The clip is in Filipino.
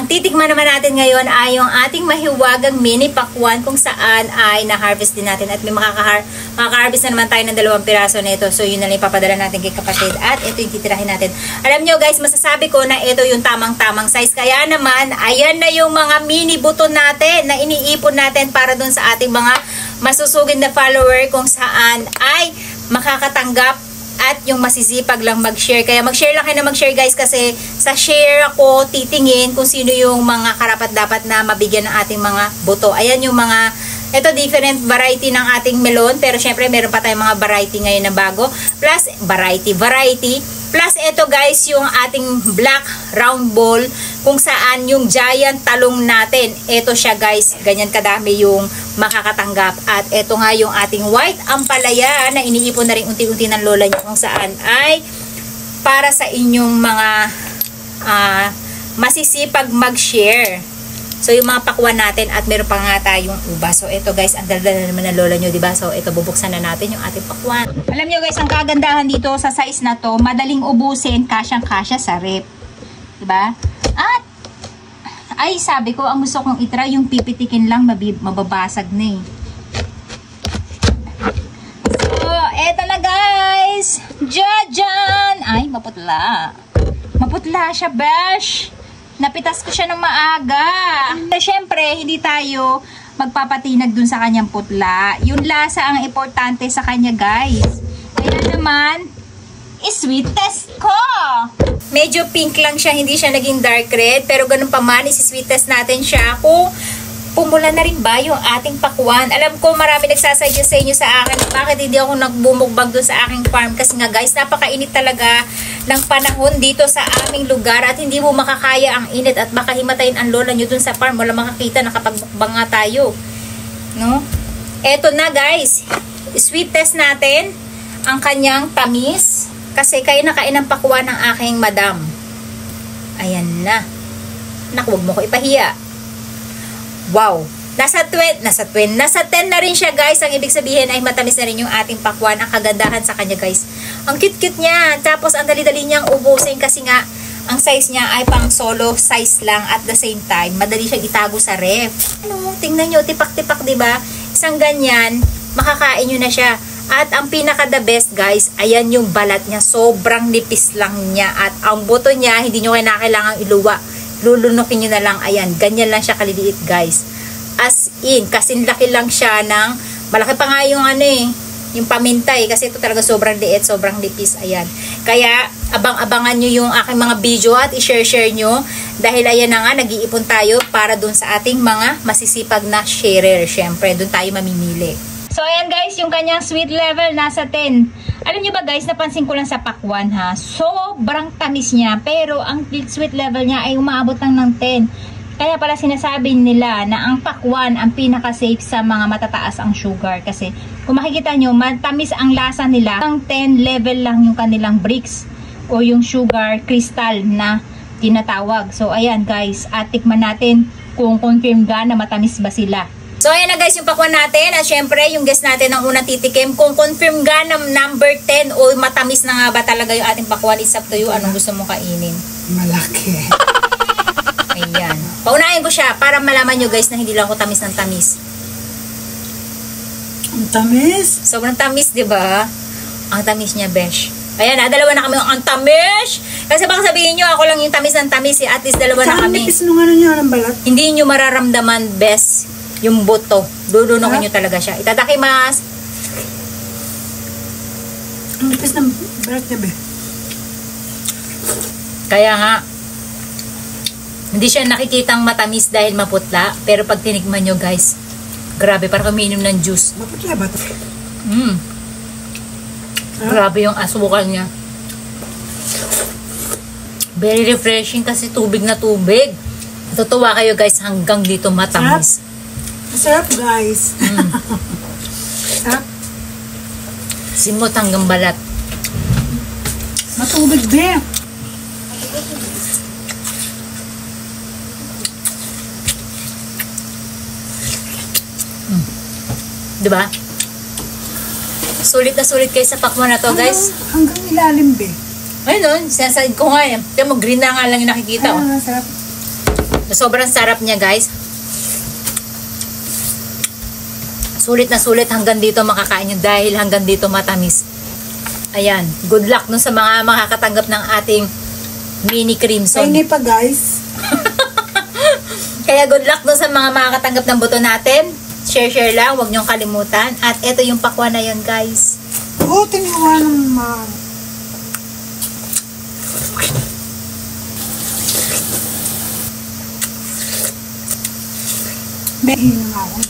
titikman naman natin ngayon ay yung ating mahiwagang mini pakwan kung saan ay na-harvest din natin at may makaka-harvest na naman tayo ng 2 piraso nito. So yun na lang ipapadala natin kay kapatid at ito yung titirahin natin. Alam nyo guys, masasabi ko na ito yung tamang-tamang size. Kaya naman, ayan na yung mga mini buto natin na iniipon natin para dun sa ating mga masusugid na follower kung saan ay makakatanggap at yung masisipag lang mag-share. Kaya mag-share lang kayo na mag-share guys kasi sa share ako titingin kung sino yung mga karapat-dapat na mabigyan ng ating mga buto. Ayan yung mga, ito different variety ng ating melon pero syempre meron pa tayong mga variety ngayon na bago. Plus variety. Plus ito guys yung ating black round ball kung saan yung giant talong natin. Ito siya guys, ganyan kadami yung makakatanggap. At ito nga yung ating white ampalaya na iniipon na rin unti-unti ng lola niyo kung saan ay para sa inyong mga masisipag mag-share. So yung mga pakwan natin at meron pa nga tayong uba. So ito guys, ang daldal naman ng lola nyo, diba? So ito bubuksan na natin yung ating pakwan. Alam nyo guys, ang kagandahan dito sa size na to, madaling ubusin, kasyang-kasya sa rep. Diba? At ay sabi ko, ang gusto kong itry yung pipitikin lang, mababasag na eh. So eto na guys, jajan! Ay, maputla. Maputla siya, besh! Napitas ko siya ng maaga. Siyempre, hindi tayo magpapatinag dun sa kanyang putla. Yung lasa ang importante sa kanya, guys. Kaya naman, sweet test ko. Medyo pink lang siya, hindi siya naging dark red. Pero ganun pa man, isi-sweet test natin siya kung pumula na rin ba yung ating pakwan. Alam ko marami nagsasadya sa inyo sa akin bakit hindi ako nagbumugbag dun sa aking farm kasi nga guys, napakainit talaga ng panahon dito sa aming lugar at hindi mo makakaya ang init at baka himatayin ang lola nyo dun sa farm. Wala makakita, nakapagmukbang nga tayo. No? Eto na guys, sweet test natin ang kanyang tamis kasi kayo nakain ng pakwan ng aking madam. Ayan na. Naku, wag mo ko ipahiya. Wow! Nasa 10 na rin siya guys. Ang ibig sabihin ay matamis na rin yung ating pakwan. Ang kagandahan sa kanya guys. Ang cute-cute niya. Tapos ang dali-dali niyang ubusin kasi nga ang size niya ay pang solo size lang at the same time. Madali siyang itago sa ref. Ano? Tingnan nyo. Tipak-tipak diba? Isang ganyan. Makakain nyo na siya. At ang pinaka-the best guys, ayan yung balat niya. Sobrang nipis lang niya. At ang buto niya, hindi nyo kailangang iluwa. Lulunukin nyo na lang, ayan, ganyan lang siya kaliliit guys, as in, kasing laki lang siya ng, malaki pa nga yung ano eh, yung paminta eh, kasi ito talaga sobrang liit, sobrang nipis, ayan, kaya abang-abangan nyo yung aking mga video at i-share nyo, dahil ayan na nga, nag-iipon tayo para dun sa ating mga masisipag na sharer, syempre, dun tayo mamimili. So ayan guys, yung kanyang sweet level nasa 10. Alam nyo ba guys, napansin ko lang sa pakwan ha, sobrang tamis niya, pero ang sweet level niya ay umaabot lang ng 10. Kaya pala sinasabi nila na ang pakwan ang pinaka-safe sa mga matataas ang sugar. Kasi kung makikita nyo, matamis ang lasa nila. Ang 10 level lang yung kanilang bricks o yung sugar crystal na tinatawag. So ayan guys, at tikman natin kung confirm ga na matamis ba sila. So ayan na guys yung pakwan natin at syempre yung guest natin ang unang titikim kung confirm ga na number 10 o matamis na nga ba talaga yung ating pakwan. It's up to you, anong gusto mong kainin. Malaki. Ayan, paunahin ko siya para malaman nyo guys na hindi lang ako tamis ng tamis. Ang tamis. Sobrang tamis, diba? Ang tamis niya, besh. Ayan na, dalawa na kami ang tamis. Kasi baka sabihin nyo ako lang yung tamis ng tamis eh. At least dalawa na kami. Saan nipis nung ano niya ng balat? Hindi nyo mararamdaman best yung buto. Lulunukin nyo talaga siya. Itadakimasu. Ang nipis ng balat niya, be. Kaya nga, hindi siya nakikitang matamis dahil maputla. Pero pag tinikman nyo guys, grabe, parang umiinom ng juice. Maputla ba ito? Grabe yung asukal niya. Very refreshing kasi tubig na tubig. Tutuwa kayo guys hanggang dito matamis. Masarap guys. Sarap. Simot hanggang balat. Matubig din. Diba? Sulit na sulit kayo sa pakwan na to guys. Hanggang ilalim be. Ayun o, sinasaid ko nga yan. Kaya mo green na nga lang yung nakikita. Sarap. Sobrang sarap niya, guys. Sulit na sulit hanggang dito makakain nyo dahil hanggang dito matamis. Ayan. Good luck sa mga makakatanggap ng ating mini crimson. Pahingi pa, guys. Kaya good luck sa mga makakatanggap ng buto natin. Share lang. Huwag nyong kalimutan. At ito yung pakwan na yun, guys. Oo, tinuha ng Behin na ako.